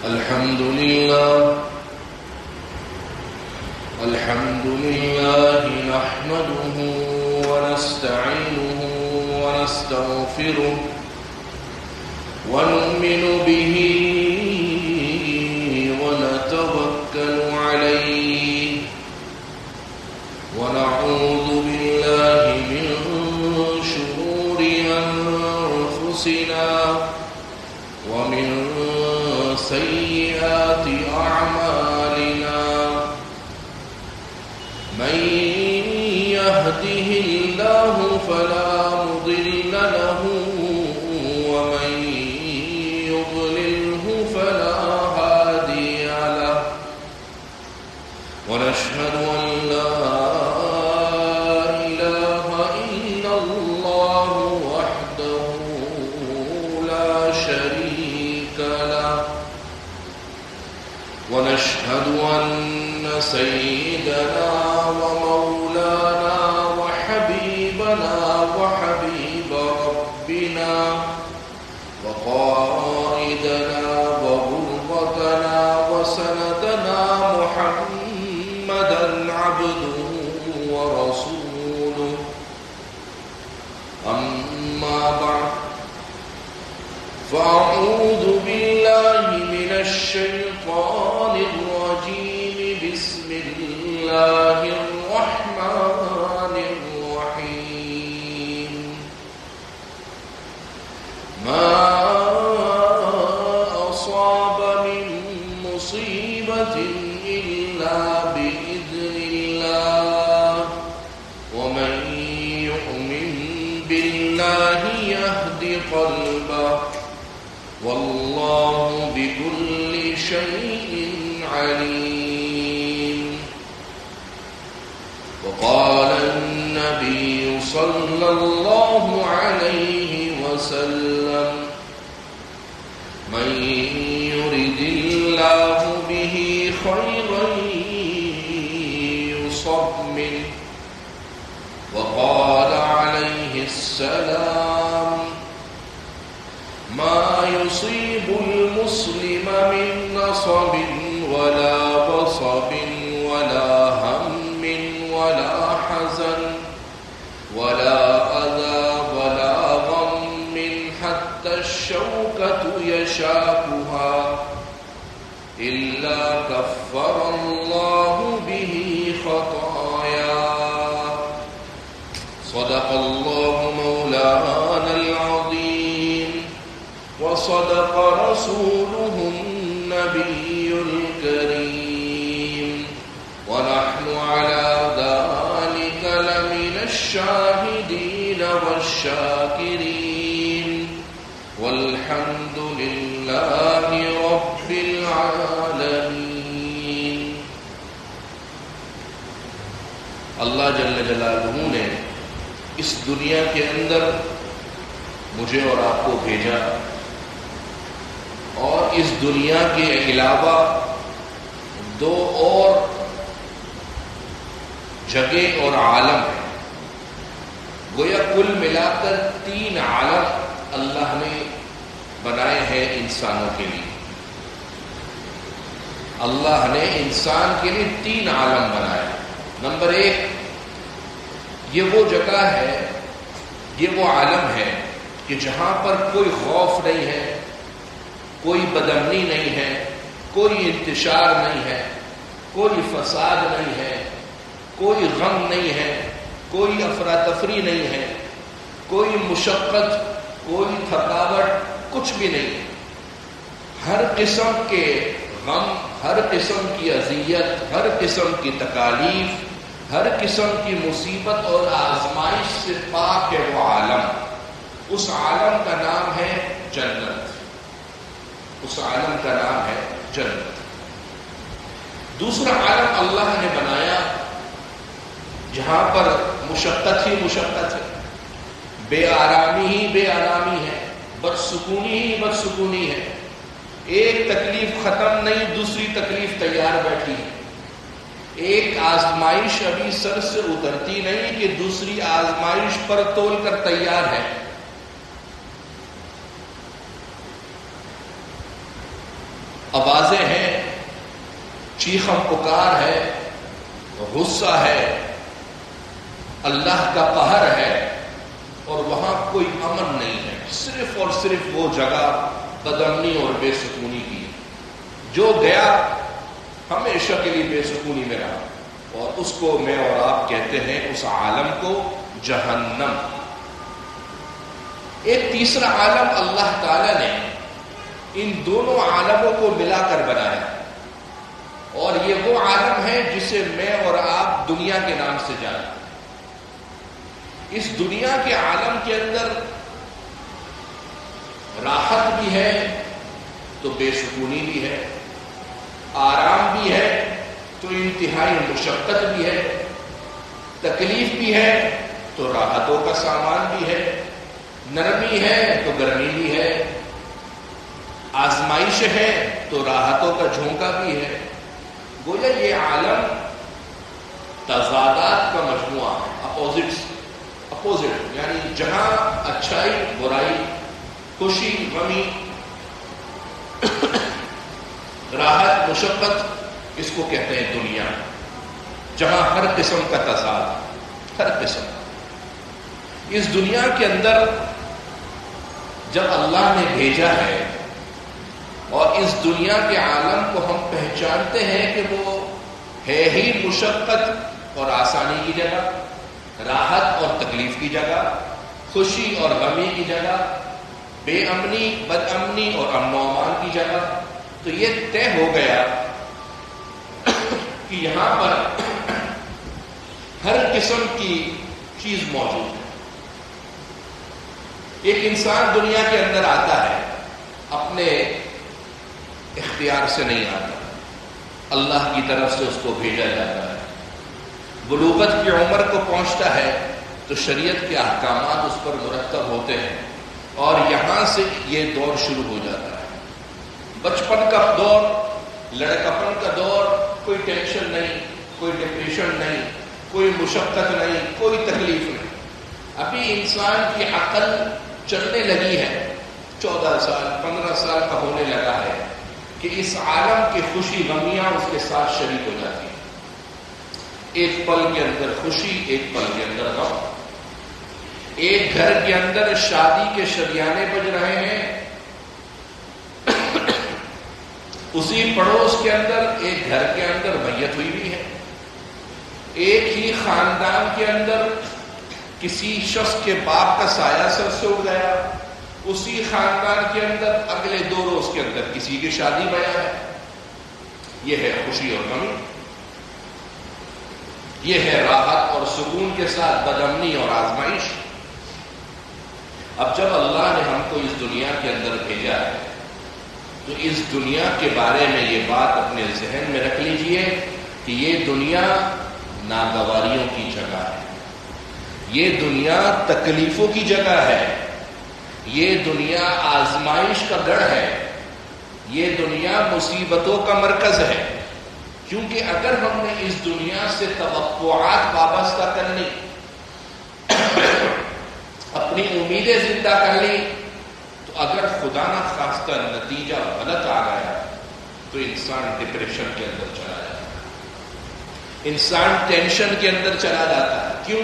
الحمد لله نحمده ونستعينه ونستغفره ونؤمن به ونتوكل عليه ونعوذ بالله من شرور أنفسنا ومن سيئات أعمالنا من يهده الله فلا مضل له ومن يضلله فلا هادي له ونشهد أن لا إله إلا الله وحده لا شريك له ونشهد أن سيدنا ومولانا وحبيبنا وحبيب ربنا وقائدنا وغرتنا وسندنا محمدا عبده ورسوله أما بعد فأعوذ بالله من الشيطان الرجيم بسم الله الرحمن الرحيم ما أصاب من مصيبة إلا بإذن الله ومن يؤمن بالله يهد قلبه والله بكل شيء عليم وقال النبي صلى الله عليه وسلم من يرد الله به خيرا يصب منه وقال عليه السلام ما يصيب المسلم من نصب ولا بصب ولا هم ولا حزن ولا أذى ولا غم حتى الشوكة يشاكها إلا كفر الله به خطاياه صدق الله مولانا العظيم وصدق رسوله النبي الكريم ونحن على ذلك لمن الشاهدين والشاكرين والحمد لله رب العالمين. اللہ جل جلالہ نے اس دنیا کے اندر مجھے اور آپ کو بھیجا اور اس دنیا کے علاوہ دو اور جگہ اور عالم ہے. گویا کل ملا کر 3 عالم اللہ نے بنائے ہیں انسانوں کے لیے. اللہ نے انسان کے لیے 3 عالم بنائے. نمبر 1 یہ وہ جگہ ہے، یہ وہ عالم ہے کہ جہاں پر کوئی خوف نہیں ہے، کوئی بدامنی نہیں ہے، کوئی انتشار نہیں ہے، کوئی فساد نہیں ہے، کوئی غم نہیں ہے، کوئی افراتفری نہیں ہے، کوئی مشقت، کوئی تھکاوٹ، کچھ بھی نہیں ہے. ہر قسم کے غم، ہر قسم کی اذیت، ہر قسم کی تکالیف، ہر قسم کی مصیبت اور آزمائش سے پاک ہے وہ عالم. اس عالم کا نام ہے جنت. اس عالم کا نام ہے جنت. دوسرا عالم اللہ نے بنایا جہاں پر مشقت ہی مشقت ہے، بے آرامی ہی بے آرامی ہے، بدسکونی ہی بدسکونی ہے. ایک تکلیف ختم نہیں، دوسری تکلیف تیار بیٹھی ہے. ایک آزمائش ابھی سر سے اترتی نہیں کہ دوسری آزمائش پر تول کر تیار ہے. آوازیں ہیں، چیخم پکار ہے، غصہ ہے، اللہ کا قہر ہے، اور وہاں کوئی امن نہیں ہے. صرف اور صرف وہ جگہ بدامنی اور بے سکونی کی ہے. جو گیا ہمیشہ کے لیے بے سکونی میں رہا، اور اس کو میں اور آپ کہتے ہیں اس عالم کو جہنم. ایک تیسرا عالم اللہ تعالی نے ان دونوں عالموں کو ملا کر بنایا، اور یہ وہ عالم ہے جسے میں اور آپ دنیا کے نام سے جانتے ہیں. اس دنیا کے عالم کے اندر راحت بھی ہے تو بے سکونی بھی ہے، آرام بھی ہے تو انتہائی مشقت بھی ہے، تکلیف بھی ہے تو راحتوں کا سامان بھی ہے، نرمی ہے تو گرمی بھی ہے، آزمائش ہے تو راحتوں کا جھونکا بھی ہے. گویا یہ عالم تضادات کا مجموعہ ہے، اپوزٹ، یعنی جہاں اچھائی برائی، خوشی غمی، راحت مشقت، اس کو کہتے ہیں دنیا. جہاں ہر قسم کا تضاد، ہر قسم. اس دنیا کے اندر جب اللہ نے بھیجا ہے اور اس دنیا کے عالم کو ہم پہچانتے ہیں کہ وہ ہے ہی مشقت اور آسانی کی جگہ، راحت اور تکلیف کی جگہ، خوشی اور غمی کی جگہ، بے امنی، بد امنی اور امن و امان کی جگہ، تو یہ طے ہو گیا کہ یہاں پر ہر قسم کی چیز موجود ہے. ایک انسان دنیا کے اندر آتا ہے، اپنے اختیار سے نہیں آتا، اللہ کی طرف سے اس کو بھیجا جاتا ہے. بلوغت کی عمر کو پہنچتا ہے تو شریعت کے احکامات اس پر مرتب ہوتے ہیں، اور یہاں سے یہ دور شروع ہو جاتا ہے. بچپن کا دور، لڑکپن کا دور، کوئی ٹینشن نہیں، کوئی ڈپریشن نہیں، کوئی مشقت نہیں، کوئی تکلیف نہیں. ابھی انسان کی عقل چلنے لگی ہے، 14 سال 15 سال کا ہونے لگا ہے کہ اس عالم کی خوشی غمیاں اس کے ساتھ شریک ہو جاتی ہیں. ایک پل کے اندر خوشی، ایک پل کے اندر غم. ایک گھر کے اندر شادی کے شریانے بج رہے ہیں، اسی پڑوس کے اندر ایک گھر کے اندر میت ہوئی بھی ہے. ایک ہی خاندان کے اندر کسی شخص کے باپ کا سایہ سر سے اڑ گیا، اسی خاندان کے اندر اگلے 2 روز کے اندر کسی کی شادی بیان ہے. یہ ہے خوشی اور غمی، یہ ہے راحت اور سکون کے ساتھ بدامنی اور آزمائش. اب جب اللہ نے ہم کو اس دنیا کے اندر بھیجا ہے تو اس دنیا کے بارے میں یہ بات اپنے ذہن میں رکھ لیجئے کہ یہ دنیا ناگواریوں کی جگہ ہے، یہ دنیا تکلیفوں کی جگہ ہے، یہ دنیا آزمائش کا گڑھ ہے، یہ دنیا مصیبتوں کا مرکز ہے. کیونکہ اگر ہم نے اس دنیا سے توقعات وابستہ کر لی، اپنی امیدیں زندہ کر لی، تو اگر خدا نہ خواستہ نتیجہ غلط آ گیا تو انسان ڈپریشن کے اندر چلا جاتا ہے، انسان ٹینشن کے اندر چلا جاتا ہے. کیوں؟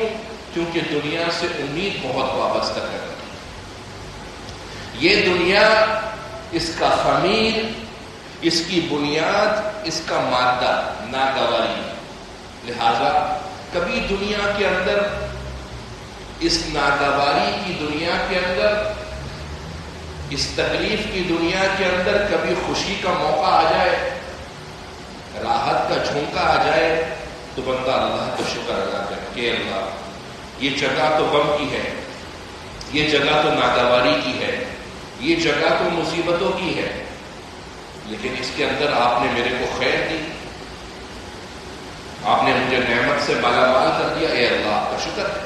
کیونکہ دنیا سے امید بہت وابستہ کرتی ہے. یہ دنیا، اس کا خمیر، اس کی بنیاد، اس کا مادہ ناگواری. لہذا کبھی دنیا کے اندر، اس ناگواری کی دنیا کے اندر، اس تکلیف کی دنیا کے اندر کبھی خوشی کا موقع آ جائے، راحت کا جھونکا آ جائے، تو بندہ اللہ کا شکر ادا کرے کہ اللہ، یہ جگہ تو غم کی ہے، یہ جگہ تو ناگواری کی ہے، یہ جگہ تو مصیبتوں کی ہے، لیکن اس کے اندر آپ نے میرے کو خیر دی، آپ نے مجھے نعمت سے مالا مال کر دیا. اے اللہ، آپ کا شکر ہے.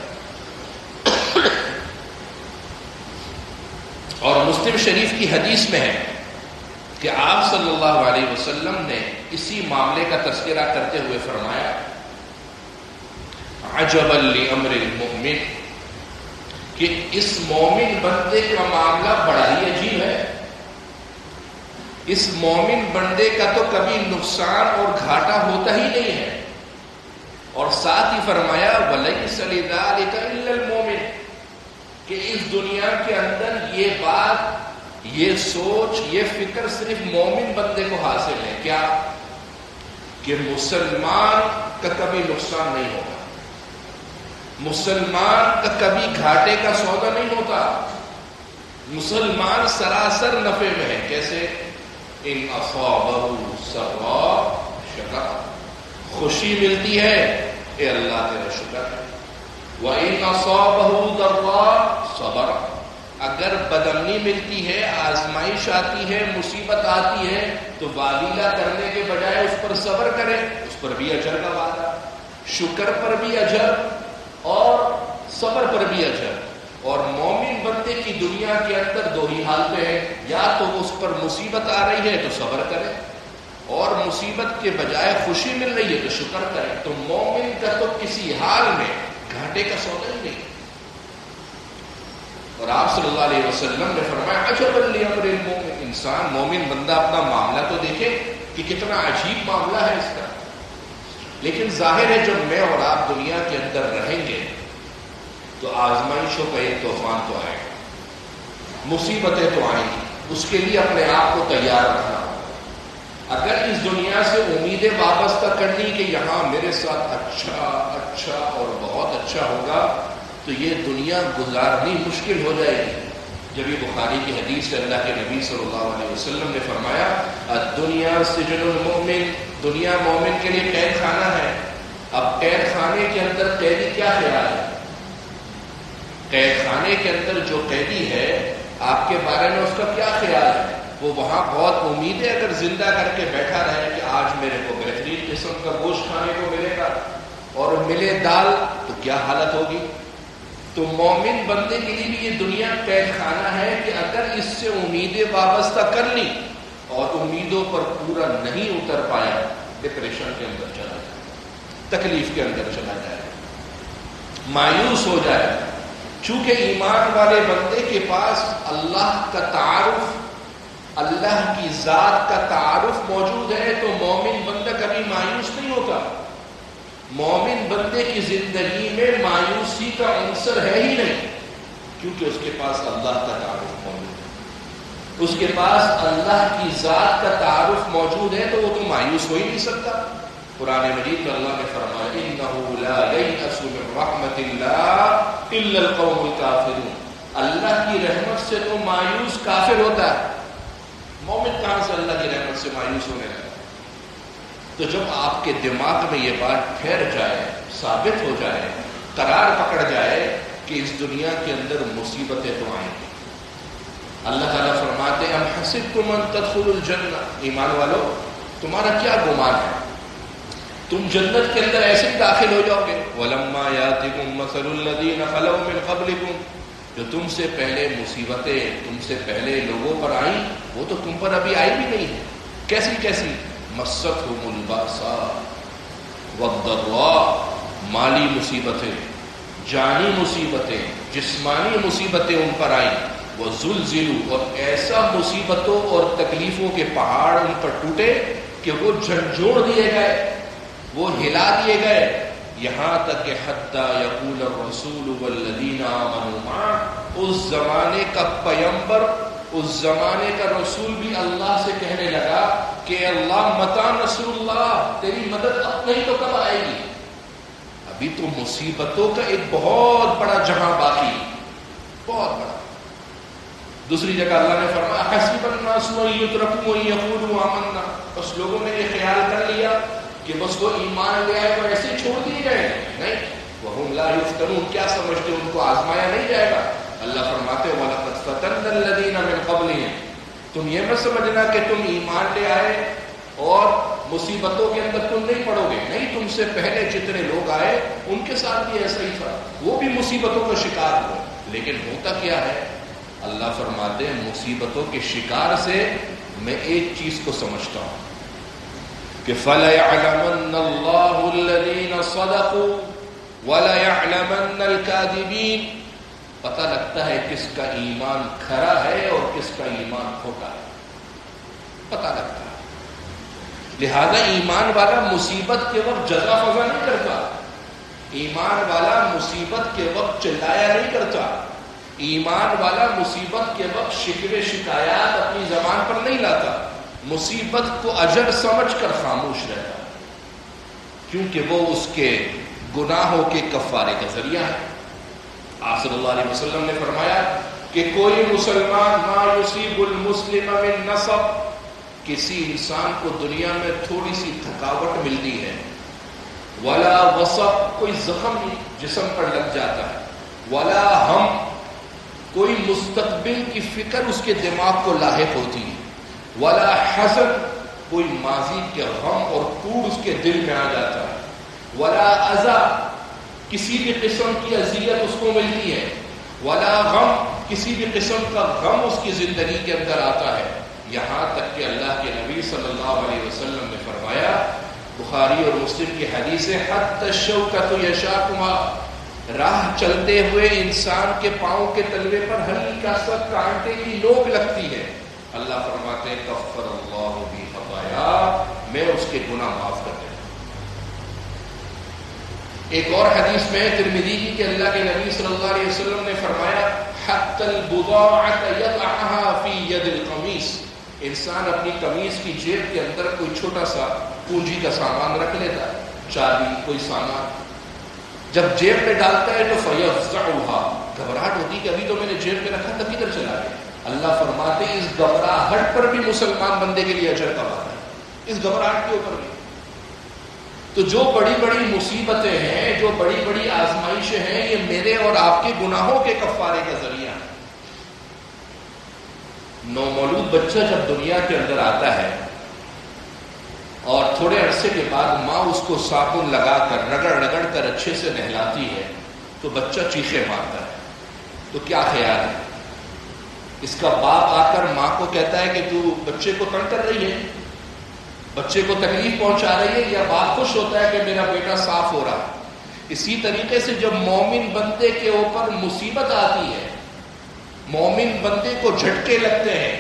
اور مسلم شریف کی حدیث میں ہے کہ آپ صلی اللہ علیہ وسلم نے اسی معاملے کا تذکرہ کرتے ہوئے فرمایا، عجبا لامر المؤمن، کہ اس مومن بندے کا معاملہ بڑا ہی عجیب ہے. اس مومن بندے کا تو کبھی نقصان اور گھاٹا ہوتا ہی نہیں ہے. اور ساتھ ہی فرمایا وَلَيْسَ لِذَلِكَ إِلَّا الْمُؤْمِنُ کہ اس دنیا کے اندر یہ بات، یہ سوچ، یہ فکر صرف مومن بندے کو حاصل ہے. کیا؟ کہ مسلمان کا کبھی نقصان نہیں ہوگا، مسلمان کا کبھی گھاٹے کا سودا نہیں ہوتا، مسلمان سراسر نفع میں ہے. کیسے؟ ان اصابہ سراء شکر، خوشی ملتی ہے اے اللہ تیرا شکر ہے. وَإِنْ أَصَابَهُ ضَرَّاء صَبَرَ، اگر بدامنی ملتی ہے، آزمائش آتی ہے، مصیبت آتی ہے تو والیلہ کرنے کے بجائے اس پر صبر کرے، اس پر بھی اجر کا وعدہ، شکر پر بھی اجر اور صبر پر بھی اجر. اور مومن بندے کی دنیا کے اندر دو ہی حالتیں ہیں، یا تو اس پر مصیبت آ رہی ہے تو صبر کرے، اور مصیبت کے بجائے خوشی مل رہی ہے تو شکر کرے. تو مومن کا تو کسی حال میں گھاٹے کا سودا ہی نہیں. اور آپ صلی اللہ علیہ وسلم نے فرمایا عجبا لامر المؤمن، انسان مومن بندہ اپنا معاملہ تو دیکھے کہ کتنا عجیب معاملہ ہے اس کا. لیکن ظاہر ہے جب میں اور آپ دنیا کے اندر رہیں گے تو آزمائشوں کا ایک طوفان تو آئے گا، مصیبتیں تو آئیں گی، اس کے لیے اپنے آپ کو تیار رکھنا ہوگا. اگر اس دنیا سے امیدیں وابستہ کرنی کہ یہاں میرے ساتھ اچھا اور بہت اچھا ہوگا تو یہ دنیا گزارنی مشکل ہو جائے گی. جب یہ بخاری کی حدیث سے اللہ کے نبی صلی اللہ علیہ وسلم نے فرمایا الدنیا سجن المؤمن، دنیا مومن کے لیے قید خانہ ہے. اب قید خانے کے اندر قیدی کیا خیال ہے؟ قید خانے کے اندر جو قیدی ہے آپ کے بارے میں اس کا کیا خیال ہے؟ وہ وہاں بہت امید ہے اگر زندہ کر کے بیٹھا رہے کہ آج میرے کو بہترین قسم کا گوشت کھانے کو ملے گا اور ملے دال تو کیا حالت ہوگی. تو مومن بندے کے لیے بھی یہ دنیا قید خانہ ہے کہ اگر اس سے امیدیں وابستہ کر لی اور امیدوں پر پورا نہیں اتر پایا، ڈپریشن کے اندر چلا جائے، تکلیف کے اندر چلا جائے، مایوس ہو جائے. چونکہ ایمان والے بندے کے پاس اللہ کا تعارف، اللہ کی ذات کا تعارف موجود ہے تو مومن بندہ کبھی مایوس نہیں ہوتا. مومن بندے کی زندگی میں مایوسی کا عنصر ہے ہی نہیں، کیونکہ اس کے پاس اللہ کا تعارف موجود ہے، اس کے پاس اللہ کی ذات کا تعارف موجود ہے تو وہ تو مایوس ہو ہی نہیں سکتا. قرآن مجید میں اللہ نے فرمایا انہ لا ییأس من رحمت اللہ الا القوم الکافرون، اللہ کی رحمت سے تو مایوس کافر ہوتا ہے، مومن کہاں سے اللہ کی رحمت سے مایوس ہونے لگا. تو جب آپ کے دماغ میں یہ بات ٹھہر جائے، ثابت ہو جائے، قرار پکڑ جائے کہ اس دنیا کے اندر مصیبتیں تو آئیں گی. اللہ تعالیٰ فرماتے ہیں ام حسبتم ان تدخلوا الجنہ، ایمان والو تمہارا کیا گمان ہے تم جنت کے اندر ایسے ہی داخل ہو جاؤ گے. وَلَمَّا يَأْتِكُم مَّثَلُ الَّذِينَ خَلَوْا مِن قَبْلِكُم، جو تم سے پہلے مصیبتیں تم سے پہلے لوگوں پر آئیں وہ تو تم پر ابھی آئی بھی نہیں ہے. کیسی کیسی؟ مَسَّتْهُمُ الْبَأْسَاءُ وَالضَّرَّاءُ، مالی مصیبتیں، جانی مصیبتیں، جسمانی مصیبتیں ان پر آئیں. وَزُلْزِلُوا، اور ایسا مصیبتوں اور تکلیفوں کے پہاڑ ان پر ٹوٹے کہ وہ جھنجھوڑ دیے گئے، وہ ہلا دیے گئے، یہاں تک کہ حتی یقول الرسول والذین آمنوا معہ، اس زمانے کا پیغمبر، اس زمانے کا رسول بھی اللہ سے کہنے لگا کہ اللہ متی نصر اللہ، تیری مدد اب نہیں تو کب آئے گی؟ ابھی تو مصیبتوں کا ایک بہت بڑا جہاں باقی، بہت بڑا. دوسری جگہ اللہ نے فرمایا حسب الناس ان یترکوا ان یقولوا آمنا، بس لوگوں نے یہ خیال کر لیا کہ بس وہ ایمان لے آئے تو ایسے چھوڑ دیے گئے. نہیں، وہم لا یفتنون، کیا سمجھتے ان کو آزمایا نہیں جائے گا؟ اللہ فرماتے وَلَقَدْ فَتَنَّا الَّذِينَ مِن قَبْلِهِمْ، تم یہ مت سمجھنا کہ تم ایمان لے آئے اور مصیبتوں کے اندر تم نہیں پڑو گے. نہیں، تم سے پہلے جتنے لوگ آئے ان کے ساتھ بھی ایسا ہی تھا، وہ بھی مصیبتوں کا شکار ہوئے. لیکن ہوتا کیا ہے؟ اللہ فرماتے ہیں مصیبتوں کے شکار سے میں ایک چیز کو سمجھتا ہوں کہ فَلَيَعْلَمَنَّ اللَّهُ الَّذِينَ صَدَقُوا وَلَيَعْلَمَنَّ الْكَاذِبِينَ، پتہ لگتا ہے کس کا ایمان کھرا ہے اور کس کا ایمان کھوٹا ہے. پتہ لگتا ہے۔ لہذا ایمان والا مصیبت کے وقت جزا فضا نہیں کرتا، ایمان والا مصیبت کے وقت چلایا نہیں کرتا، ایمان والا مصیبت کے وقت شکوے شکایات اپنی زبان پر نہیں لاتا، مصیبت کو اجر سمجھ کر خاموش رہتا، کیونکہ وہ اس کے گناہوں کے کفارے کا ذریعہ ہے۔ آپ صلی اللہ علیہ وسلم نے فرمایا کہ کوئی مسلمان ما یصیب المسلم من نصب، کسی انسان کو دنیا میں تھوڑی سی تھکاوٹ ملتی ہے، ولا وصب، کوئی زخم جسم پر لگ جاتا ہے، ولا ہم، کوئی مستقبل کی فکر اس کے دماغ کو لاحق ہوتی ہے، ولا حزن، کوئی ماضی کے غم اور ٹوٹ اس کے دل میں آ جاتا ہے، ولا اذى، کسی بھی قسم کی اذیت اس کو ملتی ہے، ولا غم، کسی بھی قسم کا غم اس کی زندگی کے اندر آتا ہے، یہاں تک کہ اللہ کے نبی صلی اللہ علیہ وسلم نے فرمایا، بخاری اور مسلم کی حدیث ہے، حتی الشوکۃ یشاکما، راہ چلتے ہوئے انسان کے پاؤں کے تلوے پر ہلکا سا کانٹے کی نوک لگتی ہے، اللہ فرماتے ہیں کفر اللہ بی خطایا، میں اس کے گناہ معاف کر دیتا ہوں۔ ایک اور حدیث میں ترمذی کی کہ اللہ کے نبی صلی اللہ علیہ وسلم نے فرمایا حتی البضاعۃ یضعها فی ید القمیص، انسان اپنی قمیص کی جیب کے اندر کوئی چھوٹا سا پونجی کا سامان رکھ لیتا ہے، چابی، کوئی سامان، جب جیب میں ڈالتا ہے تو فیفزعها، گھبراہٹ ہوتی کہ ابھی تو میں نے جیب میں رکھا تھا کدھر چلا گیا، اللہ فرماتے ہیں اس گھبراہٹ پر بھی مسلمان بندے کے لیے اجر کا وعدہ ہے، اس گھبراہٹ کے اوپر بھی۔ تو جو بڑی بڑی مصیبتیں ہیں، جو بڑی بڑی آزمائشیں ہیں، یہ میرے اور آپ کے گناہوں کے کفارے کا ذریعہ ہے۔ نومولود بچہ جب دنیا کے اندر آتا ہے اور تھوڑے عرصے کے بعد ماں اس کو صابن لگا کر رگڑ رگڑ کر اچھے سے نہلاتی ہے تو بچہ چیخے مارتا ہے، تو کیا خیال ہے؟ اس کا باپ آ کر ماں کو کہتا ہے کہ تو بچے کو تنگ کر رہی ہے، بچے کو تکلیف پہنچا رہی ہے، یا باپ خوش ہوتا ہے کہ میرا بیٹا صاف ہو رہا ہے؟ اسی طریقے سے جب مومن بندے کے اوپر مصیبت آتی ہے، مومن بندے کو جھٹکے لگتے ہیں،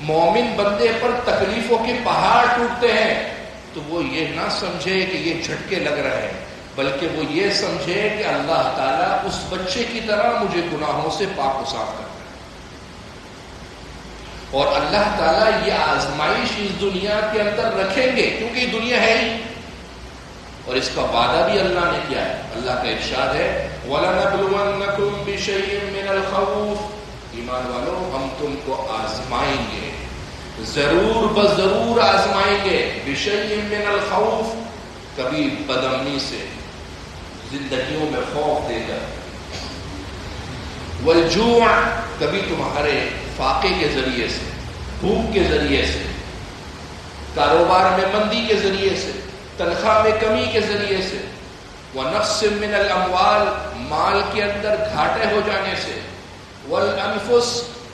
مومن بندے پر تکلیفوں کے پہاڑ ٹوٹتے ہیں، تو وہ یہ نہ سمجھے کہ یہ جھٹکے لگ رہے ہیں، بلکہ وہ یہ سمجھے کہ اللہ تعالیٰ اس بچے کی طرح مجھے گناہوں سے پاک و صاف کرتا ہے، اور اللہ تعالیٰ یہ آزمائش اس دنیا کے اندر رکھیں گے، کیونکہ یہ دنیا ہے ہی، اور اس کا وعدہ بھی اللہ نے کیا ہے۔ اللہ کا ارشاد ہے وَلَنَبْلُوَنَّكُمْ بِشَيْءٍ مِّنَ الْخَوْفِ، ایمان والو ہم تم کو آزمائیں گے، ضرور بضرور آزمائیں گے، بِشَيْءٍ مِّنَ الْخَوْفِ، کبھی بدامنی سے، زندگیوں میں خوف دے کر، والجوع، کبھی تمہارے فاقے کے ذریعے سے، بھوک کے ذریعے سے، کاروبار میں مندی کے ذریعے سے، تنخواہ میں کمی کے ذریعے سے، وَنَقْصٍ مِّنَ الْأَمْوَالِ، مال کے اندر گھاٹے ہو جانے سے، وَالْأَنفُسِ،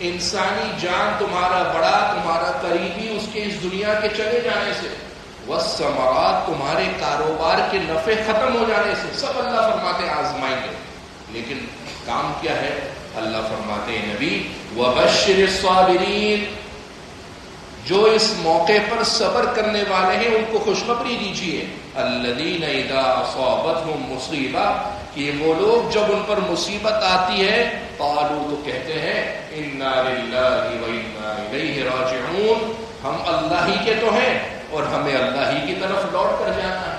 انسانی جان تمہارا بڑا، تمہارا قریبی اس کے اس دنیا کے چلے جانے سے، وَالثَّمَرَاتِ، تمہارے کاروبار کے نفع ختم ہو جانے سے، سب اللہ فرماتے ہیں آزمائیں گے، لیکن کام کیا ہے؟ اللہ فرماتے ہیں نبی وَبَشِّرِ الصَّابِرِينَ، جو اس موقع پر صبر کرنے والے ہیں ان کو خوشخبری دیجیے، الَّذِينَ إِذَا أَصَابَتْهُمْ مُصِيبَةٌ، کہ وہ لوگ جب ان پر مصیبت آتی ہے قالوا، تو کہتے ہیں اِنَّا لِلَّهِ وَإِنَّا إِلَيْهِ رَاجِعُونَ، ہم اللہ ہی کے تو ہیں اور ہمیں اللہ ہی کی طرف لوٹ کر جانا ہے۔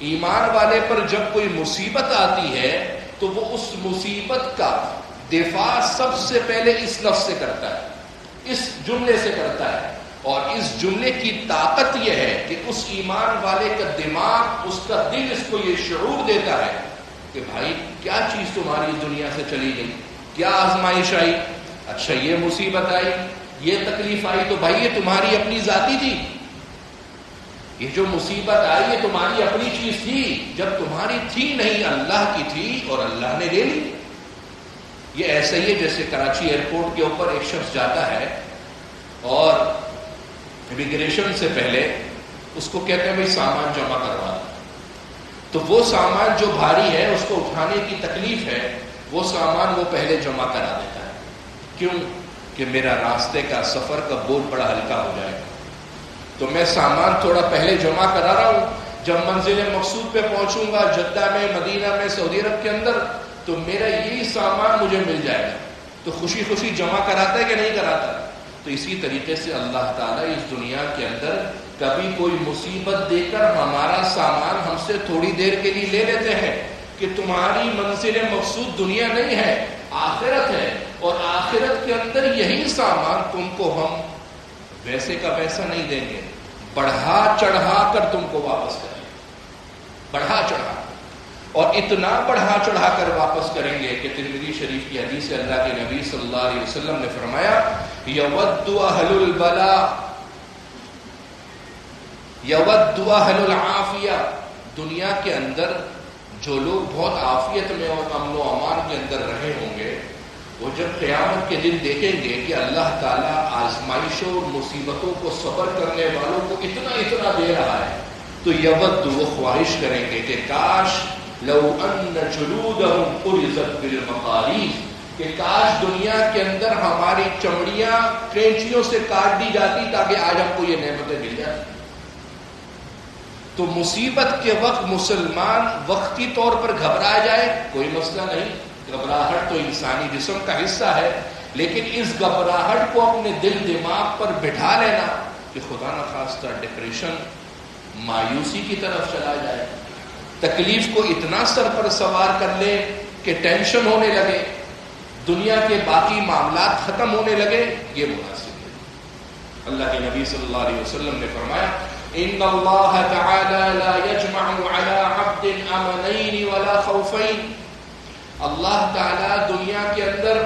ایمان والے پر جب کوئی مصیبت آتی ہے تو وہ اس مصیبت کا دفاع سب سے پہلے اس لفظ سے کرتا ہے، اس جملے سے کرتا ہے، اور اس جملے کی طاقت یہ ہے کہ اس ایمان والے کا دماغ، اس کا دل اس کو یہ شعور دیتا ہے کہ بھائی کیا چیز تمہاری دنیا سے چلی گئی، کیا آزمائش آئی، اچھا یہ مصیبت آئی، یہ تکلیف آئی، تو بھائی یہ تمہاری اپنی ذاتی تھی، یہ جو مصیبت آئی یہ تمہاری اپنی چیز تھی، جب تمہاری تھی نہیں اللہ کی تھی اور اللہ نے لے لی۔ یہ ایسا ہی ہے جیسے کراچی ایئرپورٹ کے اوپر ایک شخص جاتا ہے اور امیگریشن سے پہلے اس کو کہتے ہیں بھائی سامان جمع کروا دو، تو وہ سامان جو بھاری ہے اس کو اٹھانے کی تکلیف ہے، وہ سامان وہ پہلے جمع کرا دیتا ہے، کیوں؟ کہ میرا راستے کا سفر کا بوجھ بڑا ہلکا ہو جائے گا۔ تو میں سامان تھوڑا پہلے جمع کرا رہا ہوں، جب منزل مقصود پہ پہنچوں گا جدہ میں، مدینہ میں، سعودی عرب کے اندر، تو میرا یہی سامان مجھے مل جائے گا. تو خوشی خوشی جمع کراتا ہے کہ نہیں کراتا؟ تو اسی طریقے سے اللہ تعالیٰ اس دنیا کے اندر کبھی کوئی مصیبت دے کر ہمارا سامان ہم سے تھوڑی دیر کے لیے لے لیتے ہیں کہ تمہاری منزل مقصود دنیا نہیں ہے، آخرت ہے، اور آخرت کے اندر یہی سامان تم کو ہم ویسے کا ویسا نہیں دیں گے، بڑھا چڑھا کر تم کو واپس کریں گے، بڑھا چڑھا، اور اتنا بڑھا چڑھا کر واپس کریں گے کہ ترمذی شریف کی حدیث سے اللہ کے نبی صلی اللہ علیہ وسلم نے فرمایا یود اہل البلاء یود اہل العافیہ، دنیا کے اندر جو لوگ بہت عافیت میں اور امن و امان کے اندر رہے ہوں گے، وہ جب قیامت کے دن دیکھیں گے کہ اللہ تعالیٰ آزمائشوں اور مصیبتوں کو صبر کرنے والوں کو اتنا دے رہا ہے، تو یود، وہ خواہش کریں گے کہ کاش لو ان جلودہم قرزت بالمقاریض، کہ کاش دنیا کے اندر ہماری چمڑیاں کینچیوں سے کاٹ دی جاتی تاکہ آج ہم کو یہ نعمتیں مل جائیں. تو مصیبت کے وقت مسلمان وقتی طور پر گھبرا جائے کوئی مسئلہ نہیں، گھبراہٹ تو انسانی جسم کا حصہ ہے، لیکن اس گھبراہٹ کو اپنے دل دماغ پر بٹھا لینا کہ خدا نخواستہ ڈپریشن، مایوسی کی طرف چلا جائے، تکلیف کو اتنا سر پر سوار کر لے کہ ٹینشن ہونے لگے، دنیا کے باقی معاملات ختم ہونے لگے، یہ مناسب ہے. اللہ کے نبی صلی اللہ علیہ وسلم نے فرمایا ان اللہ تعالی لا یجمع علی عبد امنین ولا خوفین، اللہ تعالی دنیا کے اندر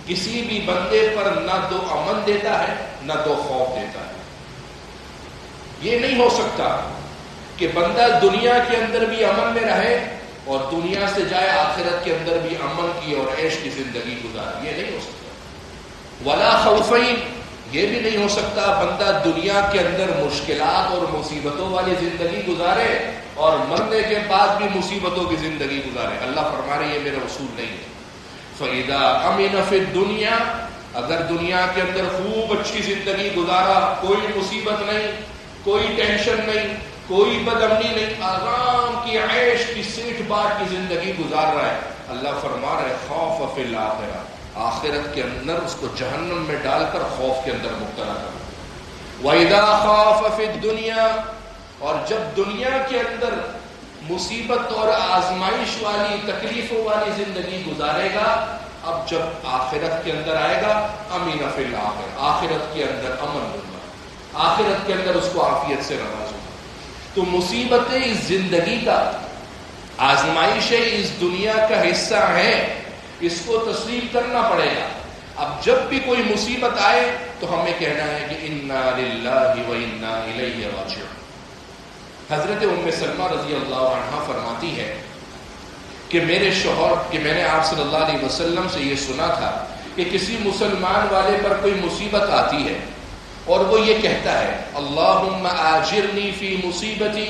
کسی بھی بندے پر نہ دو امن دیتا ہے نہ دو خوف دیتا ہے. یہ نہیں ہو سکتا کہ بندہ دنیا کے اندر بھی امن میں رہے اور دنیا سے جائے آخرت کے اندر بھی امن کی اور عیش کی زندگی گزارے، یہ نہیں ہو سکتا. ولا خوفین، یہ بھی نہیں ہو سکتا بندہ دنیا کے اندر مشکلات اور مصیبتوں والی زندگی گزارے اور مرنے کے بعد بھی مصیبتوں کی زندگی گزارے. اللہ فرما رہے یہ میرا اصول نہیں ہے. فَإِذَا أَمِنَ فِي الدُّنْيَا، اگر دنیا کے اندر خوب اچھی زندگی گزارا، کوئی مصیبت نہیں، کوئی ٹینشن نہیں، کوئی بدامنی نہیں، آرام کی عیش کی سیٹھ باٹ کی زندگی گزار رہا ہے، اللہ فرما رہے خوف فی الآخرہ، آخرت کے اندر اس کو جہنم میں ڈال کر خوف کے اندر مبتلا کر. وَإِذَا خَافَ فِي الدُّنْيَا، اور جب دنیا کے اندر مصیبت اور آزمائش والی تکلیفوں والی زندگی گزارے گا، اب جب آخرت کے اندر آئے گا امین فی الآخرہ، آخرت کے اندر امن ہوگا، آخرت کے اندر اس کو عافیت سے نوازوں. تو مصیبتیں اس زندگی کا، آزمائشیں اس دنیا کا حصہ ہیں، اس کو تسلیم کرنا پڑے گا. اب جب بھی کوئی مصیبت آئے تو ہمیں کہنا ہے کہ انا للہ و انا الیہ راجعون. حضرت ام سلمہ رضی اللہ عنہا فرماتی ہے کہ میرے شوہر، کہ میں نے آپ صلی اللہ علیہ وسلم سے یہ سنا تھا کہ کسی مسلمان والے پر کوئی مصیبت آتی ہے اور وہ یہ کہتا ہے اللہم آجرنی فی مصیبتی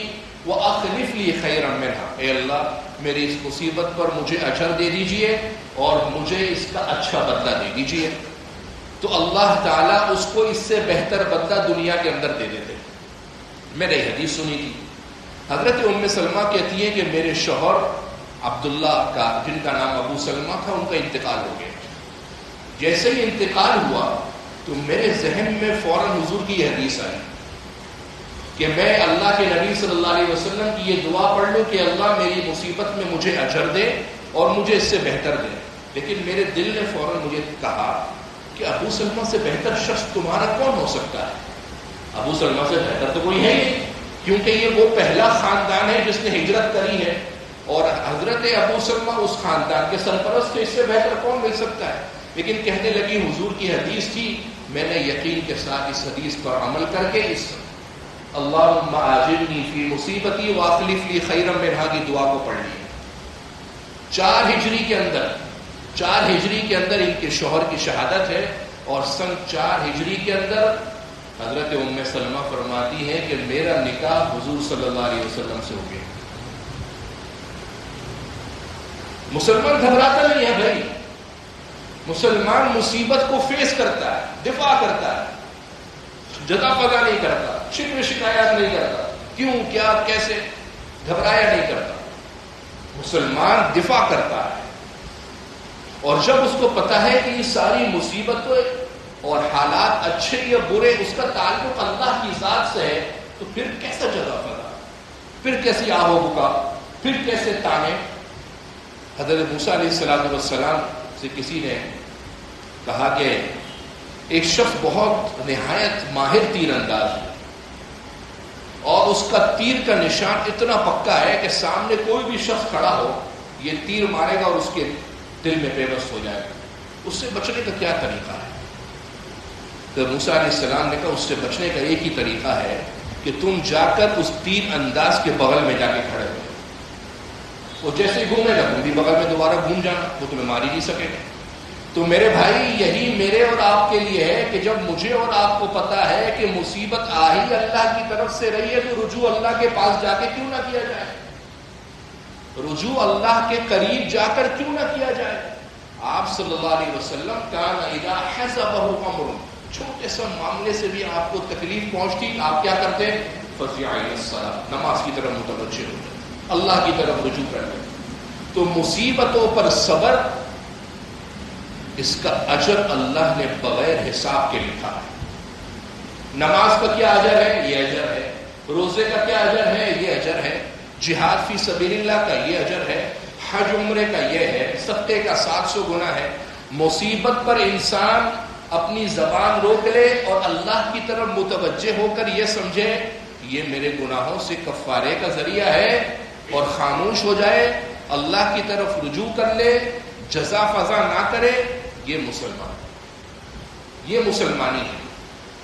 واخلف لی خیرا منہا، اے اللہ میری اس مصیبت پر مجھے اجر دے دیجئے اور مجھے اس کا اچھا بدلہ دے دیجئے. تو اللہ تعالیٰ اس کو اس سے بہتر بدلہ دنیا کے اندر دے دیتے. میں نے حدیث سنی تھی، حضرت ام سلمہ کہتی ہے کہ میرے شوہر عبداللہ کا، جن کا نام ابو سلمہ تھا، ان کا انتقال ہو گیا. جیسے ہی انتقال ہوا تو میرے ذہن میں فوراً حضور کی یہ حدیث آئی کہ میں اللہ کے نبی صلی اللہ علیہ وسلم کی یہ دعا پڑھ لوں کہ اللہ میری مصیبت میں مجھے اجر دے اور مجھے اس سے بہتر دے. لیکن میرے دل نے فوراً مجھے کہا کہ ابو سلمہ سے بہتر شخص تمہارا کون ہو سکتا ہے؟ ابو سلمہ سے بہتر تو کوئی ہے نہیں، کیونکہ یہ وہ پہلا خاندان ہے جس نے ہجرت کری ہے، اور حضرت ابو سلمہ اس خاندان کے سرپرست تھے، اس سے بہتر کون مل سکتا ہے؟ لیکن کہنے لگی حضور کی حدیث تھی، میں نے یقین کے ساتھ اس حدیث پر عمل کر کے اس اللہم آجرنی فی مصیبتی واخلف لی خیرا منہا کی دعا کو پڑھ لی. 4 ہجری کے اندر ان کے شوہر کی شہادت ہے، اور سن 4 ہجری کے اندر حضرت ام سلمہ فرماتی ہے کہ میرا نکاح حضور صلی اللہ علیہ وسلم سے ہو گیا. مسلمان گھبراتا نہیں ہے بھائی، مسلمان مصیبت کو فیس کرتا ہے، دفاع کرتا ہے. جزا فضا نہیں کرتا، شکر شکایات نہیں کرتا، کیوں کیا کیسے، گھبرایا نہیں کرتا. مسلمان دفاع کرتا ہے، اور جب اس کو پتا ہے کہ یہ ساری مصیبتیں اور حالات اچھے یا برے اس کا تعلق اللہ کی ذات سے ہے، تو پھر کیسا جزا فضا، پھر کیسی آہ و بکا، پھر کیسے تانے. حضرت موسیٰ علیہ السلام سے کسی نے کہا کہ ایک شخص بہت نہایت ماہر تیر انداز ہے، اور اس کا تیر کا نشان اتنا پکا ہے کہ سامنے کوئی بھی شخص کھڑا ہو یہ تیر مارے گا اور اس کے دل میں پیوست ہو جائے گا. اس سے بچنے کا کیا طریقہ ہے؟ تو موسیٰ علیہ السلام نے کہا اس سے بچنے کا ایک ہی طریقہ ہے کہ تم جا کر اس تیر انداز کے بغل میں جا کے کھڑے ہو. وہ جیسے ہی گھومے گا تم بھی بغل میں دوبارہ گھوم جانا، وہ تمہیں مار ہی نہیں سکے گا. تو میرے بھائی یہی میرے اور آپ کے لیے ہے کہ جب مجھے اور آپ کو پتا ہے کہ مصیبت آ ہی اللہ کی طرف سے رہی ہے تو رجوع اللہ کے پاس جا کے کیوں نہ کیا جائے، رجوع اللہ کے قریب جا کر کیوں نہ کیا جائے. آپ صلی اللہ علیہ وسلم کان اذا حزبہ امر، چھوٹے سے معاملے سے بھی آپ کو تکلیف پہنچتی، آپ کیا کرتے؟ فزع الی الصلاۃ، نماز کی طرف متوجہ ہو جائے، اللہ کی طرف رجوع کر لیں. تو مصیبتوں پر صبر، اس کا اجر اللہ نے بغیر حساب کے لکھا ہے. نماز کا کیا اجر ہے؟ یہ اجر ہے. روزے کا کیا اجر ہے؟ یہ اجر ہے. جہاد فی سبیل اللہ کا یہ اجر ہے. حج عمرے کا یہ ہے. صدقے کا 700 گنا ہے. مصیبت پر انسان اپنی زبان روک لے اور اللہ کی طرف متوجہ ہو کر یہ سمجھے یہ میرے گناہوں سے کفارے کا ذریعہ ہے، اور خاموش ہو جائے، اللہ کی طرف رجوع کر لے، جزا فضا نہ کرے، یہ مسلمان، یہ مسلمانی ہے.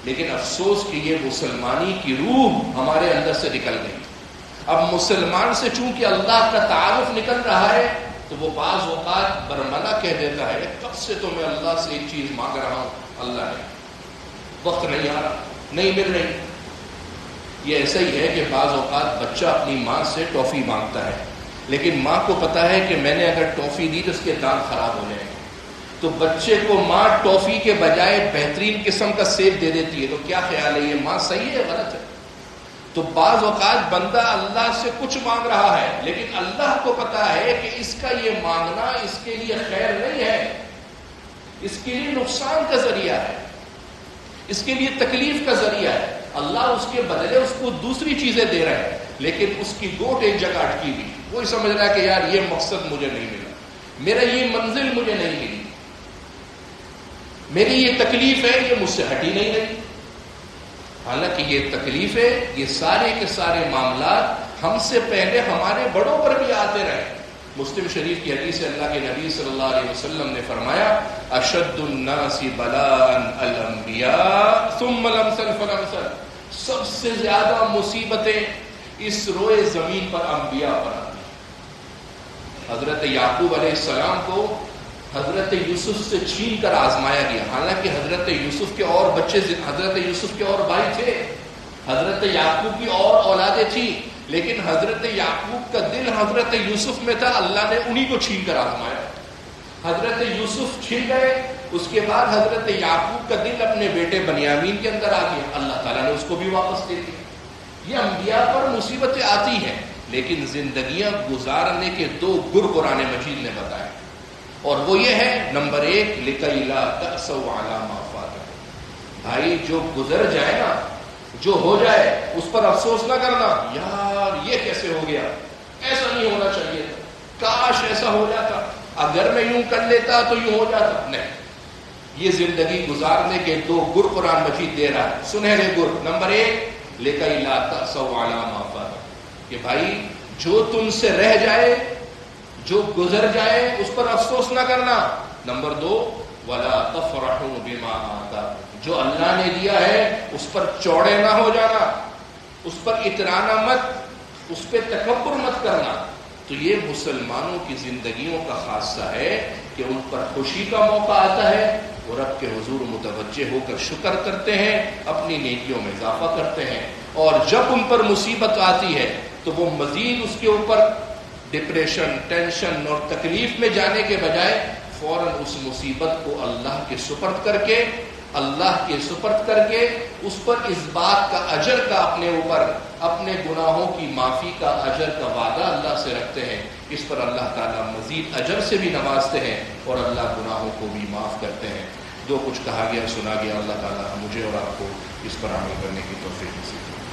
لیکن افسوس کہ یہ مسلمانی کی روح ہمارے اندر سے نکل گئی. اب مسلمان سے چونکہ اللہ کا تعارف نکل رہا ہے تو وہ بعض اوقات برملا کہہ دیتا ہے کب سے تو میں اللہ سے ایک چیز مانگ رہا ہوں، اللہ نے وقت نہیں آ رہا، نہیں مل رہی. یہ ایسا ہی ہے کہ بعض اوقات بچہ اپنی ماں سے ٹافی مانگتا ہے، لیکن ماں کو پتا ہے کہ میں نے اگر ٹافی دی تو اس کے دانت خراب ہو جائیں گے، تو بچے کو ماں ٹافی کے بجائے بہترین قسم کا سیب دے دیتی ہے. تو کیا خیال ہے، یہ ماں صحیح ہے غلط ہے؟ تو بعض اوقات بندہ اللہ سے کچھ مانگ رہا ہے، لیکن اللہ کو پتا ہے کہ اس کا یہ مانگنا اس کے لیے خیر نہیں ہے، اس کے لیے نقصان کا ذریعہ ہے، اس کے لیے تکلیف کا ذریعہ ہے. اللہ اس کے بدلے اس کو دوسری چیزیں دے رہے ہیں، لیکن اس کی گوٹ ایک جگہ اٹکی ہوئی. وہی سمجھ رہا ہے کہ یار یہ مقصد مجھے نہیں ملا، میرا یہ منزل مجھے نہیں ملی، میری یہ تکلیف ہے یہ مجھ سے ہٹی نہیں رہی. حالانکہ یہ تکلیفیں، یہ سارے کے سارے معاملات ہم سے پہلے ہمارے بڑوں پر بھی آتے رہے. مسلم شریف کی حدیث سے اللہ کے نبی صلی اللہ علیہ وسلم نے فرمایا اشد الناس بلاء الانبیاء ثم الامثل فالامثل، سب سے زیادہ مصیبتیں اس روئے زمین پر انبیاء پر آتی ہیں. حضرت یعقوب علیہ السلام کو حضرت یوسف سے چھین کر آزمایا گیا. حالانکہ حضرت یوسف کے اور بچے، حضرت یوسف کے اور بھائی تھے، حضرت یعقوب کی اور اولادیں تھیں، لیکن حضرت یعقوب کا دل حضرت یوسف میں تھا. اللہ نے انہی کو چھین کر آزمایا. حضرت یوسف چھن گئے، اس کے بعد حضرت یعقوب کا دل اپنے بیٹے بنیامین کے اندر آ گیا. اللہ تعالیٰ نے اس کو بھی واپس دے دیا. یہ انبیاء پر مصیبتیں آتی ہیں، لیکن زندگیاں گزارنے کے 2 گر قرآن مجید نے بتائے، اور وہ یہ ہے نمبر 1 لِكَيْ لَا تَأْسَوْا عَلَىٰ مَا فَاتَكُمْ. بھائی جو گزر جائے نا، جو ہو جائے اس پر افسوس نہ کرنا، یار یہ کیسے ہو گیا، ایسا نہیں ہونا چاہیے تھا، کاش ایسا ہو جاتا، اگر میں یوں کر لیتا تو یوں ہو جاتا. نہیں، یہ زندگی گزارنے کے 2 گر قرآن مجید دے رہا ہے، سنہرے گر. نمبر 1 لِكَيْ لَا تَأْسَوْا عَلَىٰ مَا فَاتَكُمْ، کہ بھائی جو تم سے رہ جائے، جو گزر جائے اس پر افسوس نہ کرنا. نمبر 2 وَلَا تَفْرَحُوا بِمَا آتَاكُمْ، جو اللہ نے دیا ہے اس پر چوڑے نہ ہو جانا، اس پر اترانا مت، اس پہ تکبر مت کرنا. تو یہ مسلمانوں کی زندگیوں کا خاصہ ہے کہ ان پر خوشی کا موقع آتا ہے، وہ رب کے حضور متوجہ ہو کر شکر کرتے ہیں، اپنی نیکیوں میں اضافہ کرتے ہیں. اور جب ان پر مصیبت آتی ہے تو وہ مزید اس کے اوپر ڈپریشن، ٹینشن اور تکلیف میں جانے کے بجائے فوراً اس مصیبت کو اللہ کے سپرد کر کے اللہ کے سپرد کر کے اس پر اس بات کا اجر کا اپنے اوپر اپنے گناہوں کی معافی کا اجر کا وعدہ اللہ سے رکھتے ہیں، اس پر اللہ تعالیٰ مزید اجر سے بھی نوازتے ہیں اور اللہ گناہوں کو بھی معاف کرتے ہیں۔ جو کچھ کہا گیا سنا گیا، اللہ تعالیٰ مجھے اور آپ کو اس پر عمل کرنے کی توفیق نصیب کرے۔